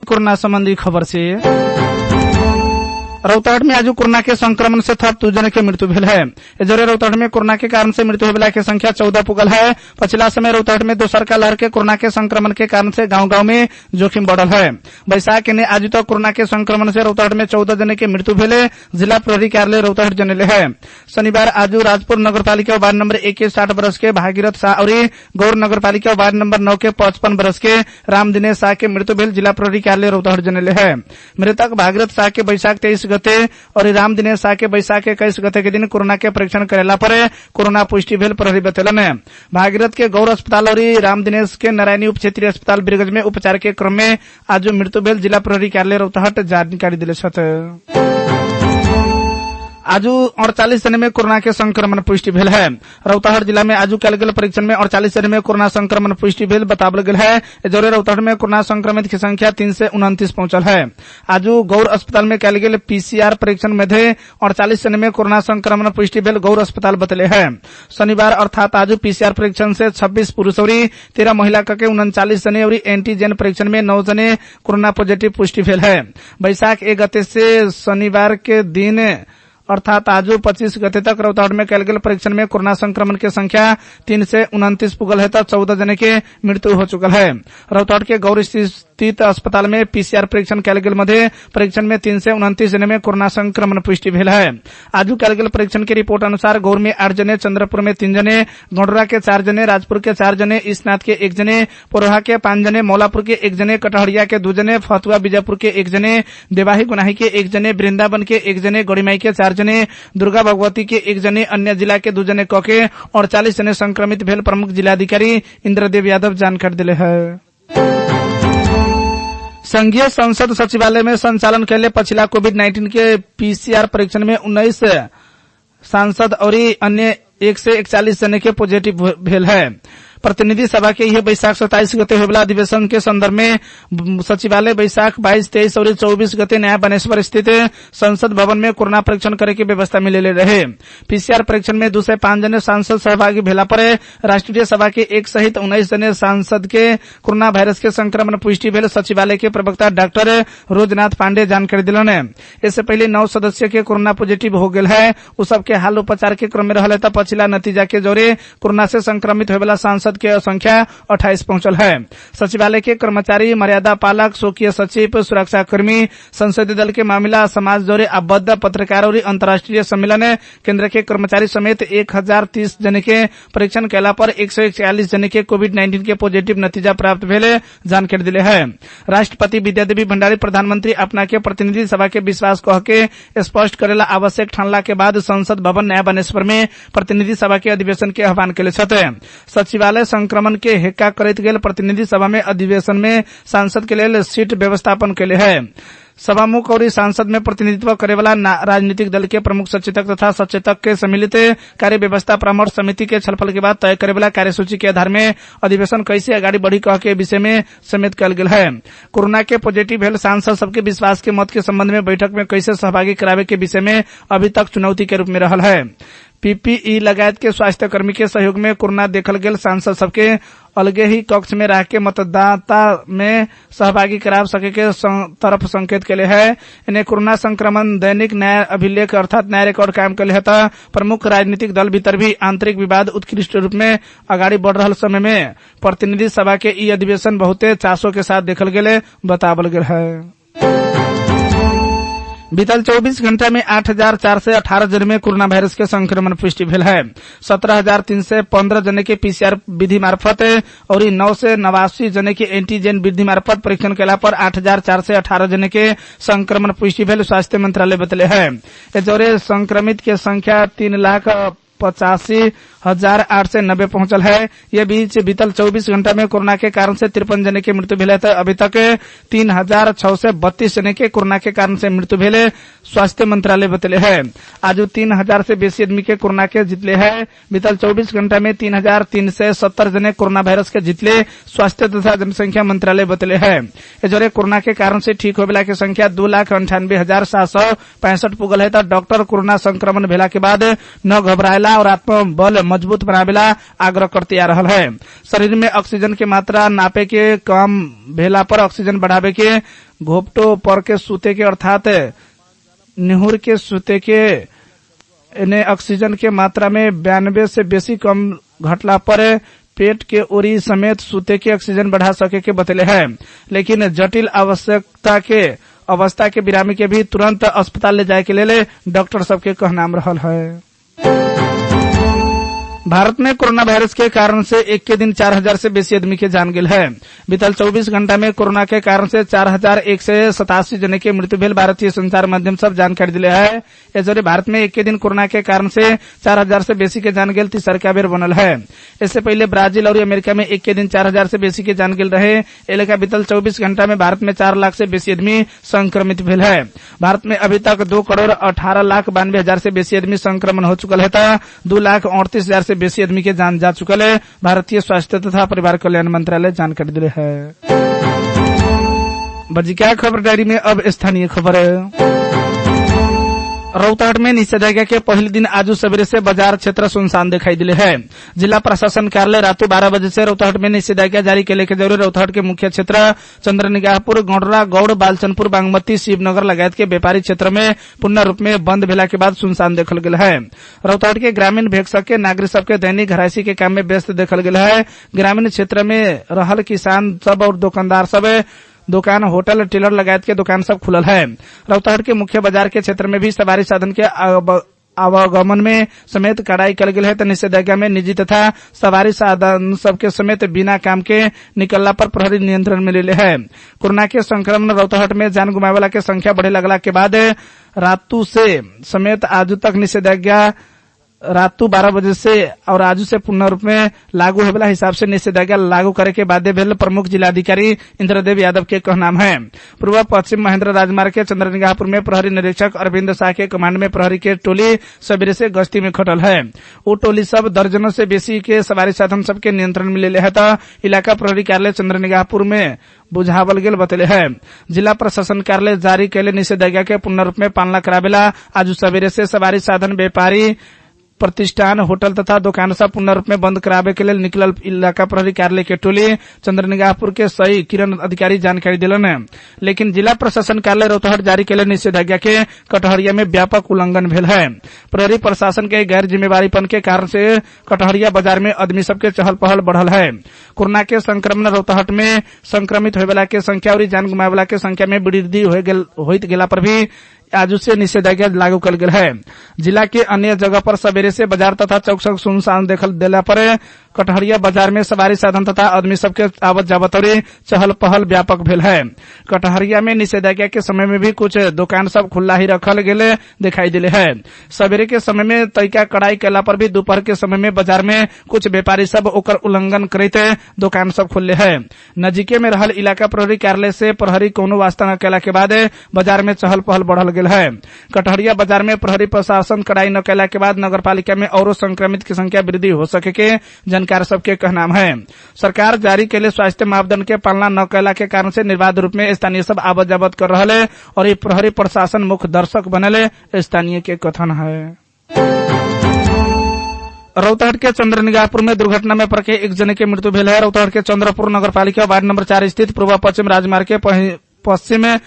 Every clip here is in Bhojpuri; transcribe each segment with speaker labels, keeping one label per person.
Speaker 1: कोरोना संबंधी खबर से रौतहट में आज कोरोना के संक्रमण से थप 2 जने के मृत्यु भेल है। जोरे रौतहट में कोरोना के कारण से मृत्यु होने की संख्या 14 पुगल है। पछिला समय रौतहट में दोसर का लहर के कोरोना के संक्रमण के कारण से गांव-गांव में जोखिम बढ़ल है। बैसाख ने आज तक कोरोना के संक्रमण से रौतहट में 14 जने के मृत्यु भेले। जिला प्रहरी कार्यालय रौतहट जनले है। शनिवार आज राजपुर नगरपालिका वार्ड नंबर 1 के 60 वर्ष के भागीरथ शाह और गौर नगरपालिका वार्ड नंबर 9 के 55 वर्ष के राम दिनेश शाह के मृत्यु भेल। जिला प्रहरी कार्यालय रौतहट जनले है। मृतक भागीरथ शाह के बैसाख 23 गते और राम दिनेश शाह के बैसाख 21 गते के दिन कोरोना के परीक्षण करेला पर कोरोना पुष्टि भेल। प्रहरी बतेलन भागीरथ के गौर अस्पताल और राम दिनेश के नारायणी उप क्षेत्रीय अस्पताल बिरगज में उपचार के क्रम में आज मृत्यु भेल। जिला प्रहरी कार्यालय रौतहट जानकारी दिले छथि। आज 48 जने में कोरोना के संक्रमण पुष्टि भेल है। रौतहट जिला में आज कल गेल परीक्षण में 48 जने में कोरोना संक्रमण पुष्टि भेल बतावल गेल है। जोरे रौतहट में कोरोना संक्रमित की संख्या 3 से 29 पहुंचल है। आज गौर अस्पताल में कल गेल पीसीआर परीक्षण में 48 जने में कोरोना संक्रमण पुष्टि भेल। गौर अस्पताल बतले है। शनिवार अर्थात आज पीसीआर परीक्षण से 26 पुरुष और 13 महिला के 39 जने और एंटीजन परीक्षण में 9 जने कोरोना पॉजिटिव पुष्टि भेल है। बैसाख 1 गते से शनिवार के दिन अर्थात आज 25 गते तक रौतहट में कल गेल परीक्षण में कोरोना संक्रमण की संख्या 3 से 29 पुगल है तो 14 जने के मृत्यु हो चुकल है। रौतहट के गौर स्थित अस्पताल में पीसीआर परीक्षण कल गेल मध्य परीक्षण में 3 से 29 जने में कोरोना संक्रमण पुष्टि भेल है। आज कल गेल परीक्षण की रिपोर्ट अनुसार गौर में 8 जने, चंद्रपुर में 3 जने, गौडरा के 4 जने, राजपुर के 4 जने, ईसनाथ के 1 जने, पोरोहा के 5 जने, मौलापुर के 1 जने, कटहरिया के 2 जने, फतुआ बीजापुर के 1 जने, देवाही गुनाही के 1 जने, वृंदावन के 1 जने, गौड़ीमाई के 4 जने, दुर्गा भगवती के 1 जने, अन्य जिला के 2 जने कके 48 जने संक्रमित भेल। प्रमुख जिलाधिकारी इंद्रदेव यादव जानकारी दिले है। संघीय संसद सचिवालय में संचालन कैले पछिला कोविड-19 के पीसीआर परीक्षण में 19 सांसद और अन्य 1 से 41 जने के पॉजिटिव भेल है। प्रतिनिधि सभा के यह बैसाख 27 गते होबला अधिवेशन के संदर्भ में सचिवालय बैसाख 22, 23 और 24 गते नया बनेश्वर स्थित संसद भवन में कोरोना परीक्षण करे की व्यवस्था मिले रहे। पीसीआर परीक्षण में 2 से 5 जने सांसद सहभागी भेला पर राष्ट्रीय सभा के 1 सहित 19 जने सांसद के कोरोना वायरस के संक्रमण पुष्टि भेल। सचिवालय के प्रवक्ता डॉक्टर रोजनाथ पांडे जानकारी दिलन। इससे पहले 9 सदस्य के कोरोना पॉजिटिव हो गेल है। उ सबके हाल उपचार के क्रम में रहले त पछिला नतीजा के जोरे कोरोना से संक्रमित होबला सांसद के संख्या 28 पहुंचल है। सचिवालय के कर्मचारी, मर्यादा पालक, स्वकीय सचिव, सुरक्षा कर्मी, संसदीय दल के मामला, समाज जोरे आबद्ध, पत्रकार और अंतर्राष्ट्रीय सम्मेलन केंद्र के कर्मचारी समेत 1030 जने के परीक्षण कैला पर 141 जने के कोविड-19 के पॉजिटिव नतीजा प्राप्त भेले जानकारी दिले है। राष्ट्रपति विद्यादेवी भंडारी प्रधानमंत्री अपना के प्रतिनिधि सभा के विश्वास कह के स्पष्ट करेला आवश्यक ठानला के बाद संसद भवन नया बनेश्वर में प्रतिनिधि सभा के अधिवेशन के आह्वान कैले छथे। सचिवालय संक्रमण के हेक्का करैत गेल प्रतिनिधि सभा में अधिवेशन में सांसद के लेल सीट व्यवस्थापन कैले है। सभामुख और सांसद में प्रतिनिधित्व करे वाला राजनीतिक दल के प्रमुख सचेतक तथा सचेतक के सम्मिलित कार्य व्यवस्था परामर्श समिति के छलफल के बाद तय करे वाला कार्यसूची के आधार में अधिवेशन कैसे आगाड़ी बढ़ी कह के विषय में समेत कल गेल है। कोरोना के पॉजिटिव भेल सांसद सबके विश्वास के मत के संबंध में बैठक में कैसे सहभागी करावे के विषय में अभी तक चुनौती के रूप में रहल है। पीपीई लगायत के स्वास्थ्य कर्मी के सहयोग में कोरोना देखल गेल सांसद सबके अलगे ही कक्ष में रह के मतदाता में सहभागी करा सके के तरफ संकेत के लिए है। इन्हें कोरोना संक्रमण दैनिक नया अभिलेख अर्थात नया रिकॉर्ड कायम कर है। प्रमुख राजनीतिक दल भीतर भी आंतरिक विवाद उत्कृष्ट रूप में आगाड़ी बढ़ रहा समय में प्रतिनिधि सभा के ई अधिवेशन बहुते चासो के साथ देखल गेले बतावल गेल है। बीतल 24 घंटा में 8,418 जन में कोरोना वायरस के संक्रमण पुष्टि भेल है। 17,315 जने के पीसीआर विधि मार्फत और 9 से 89 जने के एंटीजन विधि मार्फत परीक्षण कैला पर 8,418 जने के संक्रमण पुष्टि भेल। स्वास्थ्य मंत्रालय बतले है। जोरे संक्रमित के संख्या 3,85,890 पहुंचल है। ये बीच बीतल 24 घंटा में कोरोना के कारण से 53 जने की मृत्यु भेले। अभी तक 3,632 जने के कोरोना के कारण से मृत्यु भेले स्वास्थ्य मंत्रालय बतले है। आज 3,000 से बेसी आदमी के कोरोना के जितले है। बीतल 24 घंटा में 3,370 जने कोरोना वायरस के जितले स्वास्थ्य तथा जनसंख्या मंत्रालय बतले है। जोरे कोरोना के कारण से ठीक होबला की संख्या 2,98,765 पुगल है। डॉक्टर कोरोना संक्रमण भेला के बाद न घबराएला और आत्मबल मजबूत बनावेला आग्रह करते आ रहा है। शरीर में ऑक्सीजन के मात्रा नापे के कम भेला पर ऑक्सीजन बढ़ावे के घोपटो पर के सूते के अर्थात निहुर के सूते के ने ऑक्सीजन के मात्रा में 92 से बेसी कम घटला पर पेट के ओरी समेत सूते के ऑक्सीजन बढ़ा सके के बतले है, लेकिन जटिल अवस्था के बिरामी के भी तुरंत अस्पताल ले जाए के लिए डॉक्टर सबके कहनाम रहल है। भारत में कोरोना वायरस के कारण से एक के दिन 4000 से बेसी आदमी के जान गेल है। बीतल 24 घंटा में कोरोना के कारण से 4187 जने के मृत्यु भेल भारतीय संचार माध्यम सब जानकारी दिले है। एजोरे भारत में एक के दिन कोरोना के कारण से 4000 से बेसी के जान गेल तीसरका बेर बनल है। इससे पहले ब्राजील और अमेरिका में एक के दिन 4000 से बेसी के जान गेल रहे। एलेका बीतल 24 घंटा में भारत में 4 लाख से बेसी आदमी संक्रमित भेल है। भारत में अभी तक 2,18,92,000 से बेसी आदमी संक्रमण हो चुकल है। 2,38,000 से बेसी आदमी के जान जा चुकल है। भारतीय स्वास्थ्य तथा परिवार कल्याण मंत्रालय जानकारी दिले है। बजिका खबर डायरी में अब स्थानीय खबर है। रौतहट में निषेधाज्ञा के पहले दिन आज सवेरे से बाजार क्षेत्र सुनसान दिखाई दिले है। जिला प्रशासन कार्यालय रात 12 बजे से रौतहट में निषेधाज्ञा जारी केले के जरूरी रौतहट के मुख्य क्षेत्र चंद्रनिगाहपुर, गौडरा, गौड़, बालचंदपुर, बागमती, शिवनगर लगायत के व्यापारी क्षेत्र में पूर्ण रूप में बंद भेला के बाद सुनसान देखल गेल है। रौतहट के ग्रामीण भेग सबके नागरिक सबके दैनिक घरायसी के काम में व्यस्त देखल गेल है। ग्रामीण क्षेत्र में रहल किसान सब और दुकानदार सब दुकान, होटल, टेलर लगायत के दुकान सब खुलल है। रौतहट के मुख्य बाजार के क्षेत्र में भी सवारी साधन के आवागमन में समेत कड़ाई कल गेल है। तो निषेधाज्ञा में निजी तथा सवारी साधन सबके समेत बिना काम के निकलला पर प्रहरी नियंत्रण में ले है। कोरोना के संक्रमण रौतहट में जान गुमावे वाला के संख्या बढ़े लगला के बाद रातू से समेत आज तक निषेधाज्ञा रातू 12 बजे से और आज से पूर्ण रूप में लागू होने वाला हिसाब से निषेधाज्ञा लागू करे के बाद भेल प्रमुख जिलाधिकारी इंद्रदेव यादव के कहनाम है। पूर्व पश्चिम महेंद्र राजमार्ग के चंद्रनिगाहपुर में प्रहरी निरीक्षक अरविंद शाह के कमांड में प्रहरी के टोली सवेरे से गश्ती में खटल है। वो टोली सब दर्जनों से बेसी के सवारी साधन सबके नियंत्रण में ले है। तो इलाका प्रहरी कार्यालय चंद्रनिगाहपुर में बुझावल गेल बतले है। जिला प्रशासन कार्यालय जारी कैले निषेधाज्ञा के पूर्ण रूप में पालना करावेला आज सवेरे से सवारी साधन, व्यापारी, प्रतिष्ठान, होटल तथा दुकान सब पूर्ण रूप में बंद करावे के लिए निकलल इलाका प्रहरी कार्यालय के टोली चंद्रनिगाहपुर के सही किरण अधिकारी जानकारी दिलन है। लेकिन जिला प्रशासन कार्यालय रौतहट जारी के लिए निषेधाज्ञा के कटहरिया में व्यापक उल्लंघन भेल है। प्रहरी प्रशासन के गैर जिम्मेवारीपन के कारण से कटहरिया बाजार में आदमी सबके चहल पहल बढ़ल है। कोरोना के संक्रमण रौतहट में संक्रमित होए वाला के संख्या और जान गुमावे वाला के संख्या में वृद्धि होइत गेला पर भी आज से निषेधाज्ञा लागू कल गेल है। जिला के अन्य जगह पर सवेरे से बाजार तथा चौक सब सुनसान देखल देला पर कटहरिया बाजार में सवारी साधन तथा आदमी सबके आवत जावत और चहल पहल व्यापक भेल है। कटहरिया में निषेधाज्ञा के समय में भी कुछ दुकान सब खुला ही रखल गेले दिखाई दिले है। सवेरे के समय में तैका कड़ाई कैला पर भी दोपहर के समय में बाजार में कुछ व्यापारी सब ओकर उल्लंघन करते दुकान सब खुले है। नजीके में रहल इलाका प्रहरी कार्यालय से प्रहरी कोनो वास्ता न कैला के बाद बाजार में चहल पहल बढ़ल गेल है। कटहरिया बाजार में प्रहरी प्रशासन कड़ाई न कैला के बाद नगर पालिका में और संक्रमित की संख्या वृद्धि हो सके के जानकार सबके कहनाम है। सरकार जारी के लिए स्वास्थ्य मापदंड के पालना न कैला के कारण से निर्बाध रूप में स्थानीय सब आवत जावत कर रहे है और ये प्रहरी प्रशासन मुख्य दर्शक बनले स्थानीय के कथन है। रौतहट के चंद्रनिगाहपुर में दुर्घटना में पड़ के एक जने के मृत्यु भेल है। रौतहट के चंद्रपुर नगर पालिका वार्ड नंबर 4 स्थित पूर्व पश्चिम राजमार्ग के पश्चिम में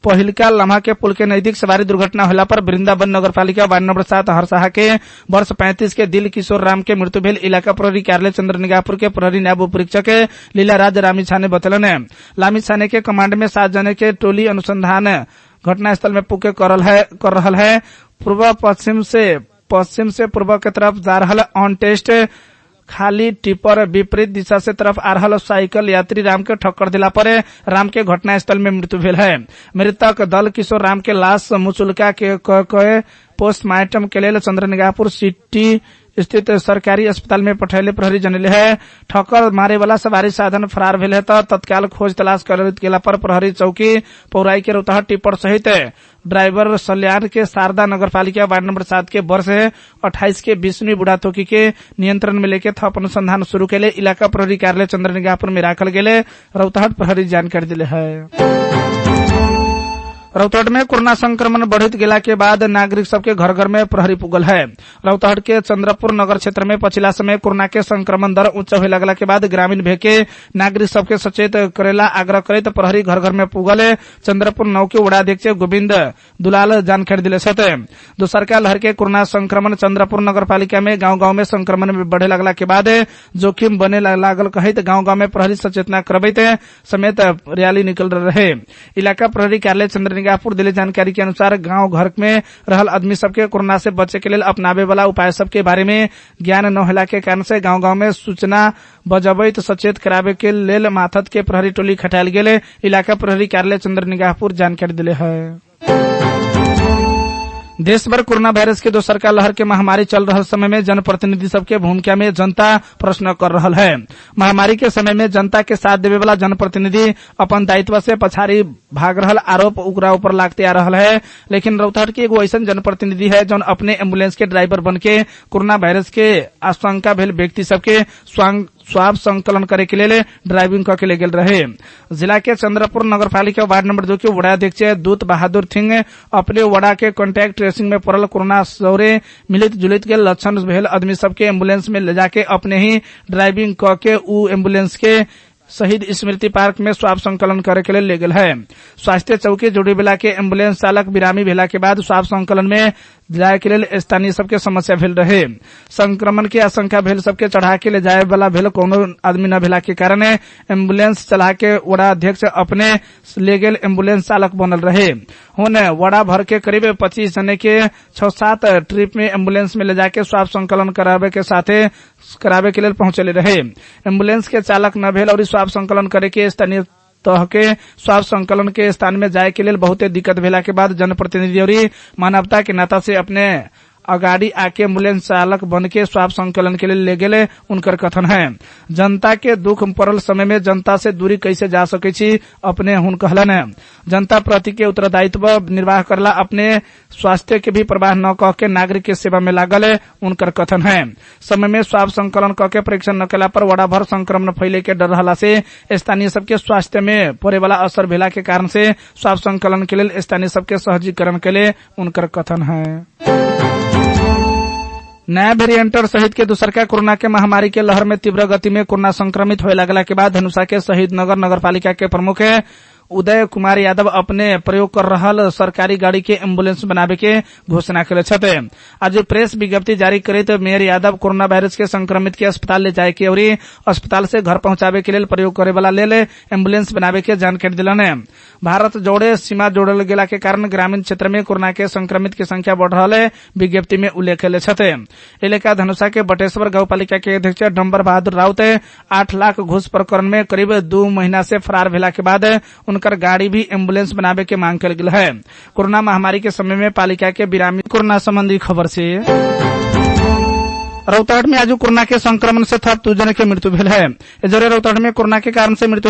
Speaker 1: पहिलका लम्हा के पुल के नजदीक सवारी दुर्घटना होला पर वृंदावन नगर पालिका वार्ड नंबर 7 हरसाहा के वर्ष 35 के दिल किशोर राम के मृत्यु भेल। इलाका प्रहरी कार्यालय चंद्रनिगाहपुर के प्रहरी नायब उपरीक्षक लीलाराज रामी छाने बतलन है। लामी छाने के कमांड में 7 जने के टोली अनुसंधान घटनास्थल में पुके कर रहल है। पूर्व पश्चिम से पूर्व के तरफ जा रहल ऑन टेस्ट खाली टिपर विपरीत दिशा से तरफ आ रहल साइकिल यात्री राम के ठक्कर दिला पर राम के घटनास्थल में मृत्यु भेल है। मृतक दल किशोर राम के लाश मुचुलका के पोस्टमार्टम के लिए चंद्रनिगाहपुर सिटी स्थित सरकारी अस्पताल में पठैले प्रहरी जनले है। ठक्कर मारे वाला सवारी साधन फरार भेल है। तो तत्काल खोज तलाश करत गेला पर प्रहरी चौकी पौराई के रौतहट टिप्पर सहित ड्राइवर सल्यान के शारदा नगर पालिका वार्ड नंबर 7 के वर्ष 28 के विष्णु बुढ़ातोकी के नियंत्रण में लेके थप अनुसंधान शुरू के लिए इलाका प्रहरी कार्यालय चंद्रनिगाहपुर में राखल गेले रौतहट प्रहरी जानकारी दिले है। रौतहट में कोरोना संक्रमण बढ़त गेला के बाद नागरिक सबके घर घर में प्रहरी पुगल है। रौतहट के चंद्रपुर नगर क्षेत्र में पछिला समय कोरोना के संक्रमण दर उच्च होए लगला के बाद ग्रामीण भेके नागरिक सबके सचेत करेला आग्रह करे तो प्रहरी घर घर में पुगल चंद्रपुर 9 के वडाध्यक्ष गोविंद दुलाल जानकारी दिले छथे। दोसरका लहर के कोरोना संक्रमण चंद्रपुर नगरपालिका में गांव-गांव में संक्रमण में बढ़े लगला के बाद जोखिम बने लागल कहित गांव-गांव में प्रहरी सचेतना करबैत समेत रैली निकल रहे। इलाका प्रहरी कार्यालय चंद्रनिगाहपुर दिले जानकारी के अनुसार गांव घर में रहल आदमी सबके कोरोना से बचे के लेल अपनावे वाला उपाय सबके बारे में ज्ञान न होला के कारण से गांव-गांव में सूचना बजबैत सचेत करावे के लेल माथत के प्रहरी टोली खटाल गेले। इलाका प्रहरी कार्यालय चंद्रनिगाहपुर जानकारी दिले है। देश भर कोरोना वायरस के दोसरका लहर के महामारी चल रहल समय में जनप्रतिनिधि सबके भूमिका में जनता प्रश्न कर रहल है। महामारी के समय में जनता के साथ देवे वाला जनप्रतिनिधि अपन दायित्व से पछाड़ी भाग रहल आरोप ओकरा ऊपर लागते आ रहल है। लेकिन रौतहट के एगो ऐसन जनप्रतिनिधि है जौन अपने एम्बुलेंस के ड्राइवर बन के कोरोना वायरस के आशंका भेल व्यक्ति सबके स्वाब संकलन करे के लिए ड्राइविंग करके ले गेल रहे। जिला के चंद्रपुर नगरपालिका वार्ड नंबर 2 के वडाध्यक्ष दूत बहादुर सिंह अपने वडा के कॉन्टैक्ट ट्रेसिंग में पड़ल कोरोना सौरे मिलित जुलित के लक्षण भेल आदमी सबके एम्बुलेंस में ले जाके अपने ही ड्राइविंग करके उ एम्बुलेंस के शहीद स्मृति पार्क में स्वाब संकलन करे के लिए ले गेल है। स्वास्थ्य चौकी जोड़ी बेला के एम्बुलेंस चालक बिरामी भेला के बाद स्वाब संकलन में जाए के लिए स्थानीय सबके समस्या भेल रहे। संक्रमण के आशंका भेल सबके चढ़ा के ले जाए वाला भेल कोनो आदमी न भेला के कारण एम्बुलेंस चला के वडा अध्यक्ष अपने ले गेल एम्बुलेंस चालक बनल रहे। होने वडा भर के करीब 25 जने के 6-7 ट्रिप में एम्बुलेंस में ले जाके स्वाब संकलन करावे के लिए पहुंचले रहे। एम्बुलेंस के चालक न भेल और स्वाब संकलन करे के स्थानीय तह के स्वाब संकलन के स्थान में जाए के लिए बहुते दिक्कत भेला के बाद जनप्रतिनिधि और मानवता के नाता से अपने अगाड़ी आके एम्बुलेंस चालक बन के स्वाब संकलन के लिए ले गेले। उनकर कथन है जनता के दुख पड़ल समय में जनता से दूरी कैसे जा सके छी अपने हुन कहलन है। जनता प्रति के उत्तरदायित्व निर्वाह करला अपने स्वास्थ्य के भी प्रवाह न कह के नागरिक के सेवा में लागल है। उनकर कथन है समय में स्वाब संकलन कह के परीक्षण न कला पर वडा भर संक्रमण फैले के डर रहला से स्थानीय सबके स्वास्थ्य में पड़े वाला असर भेला के कारण से स्वाब संकलन के लिए स्थानीय सबके सहजीकरण के लिए उनकर कथन है। नया वेरिएंटर सहित के दूसरका कोरोना के महामारी के लहर में तीव्र गति में कोरोना संक्रमित होए लगला के बाद धनुषा के शहीद नगर नगरपालिका के प्रमुख उदय कुमार यादव अपने प्रयोग कर रहल सरकारी गाड़ी के एम्बुलेंस बनावे के घोषणा करे छथे। आज प्रेस विज्ञप्ति जारी करे तो मेयर यादव कोरोना वायरस के संक्रमित के अस्पताल ले जाए के और अस्पताल से घर पहुंचावे के लिए प्रयोग करे वाला ले एम्बुलेंस बनावे के जानकारी दिलन है। भारत जोड़े सीमा जोड़ल गेला के कारण ग्रामीण क्षेत्र में कोरोना के संक्रमित की संख्या बढ़ रहा है विज्ञप्ति में उल्लेख कैले छथे। इलाका धनुषा के बटेश्वर गांवपालिका के अध्यक्ष डम्बर बहादुर राउत 8 लाख घूस प्रकरण में करीब 2 महीना से फरार भेला के बाद उनकर गाड़ी भी एम्बुलेंस बनावे के मांग कल गेल है। कोरोना महामारी के समय में पालिका के बिरामी कोरोना संबंधी खबर से रौतहट में आज कोरोना के संक्रमण से 2 जने के मृत्यु भेल है। रौतहट में कोरोना के कारण से मृत्यु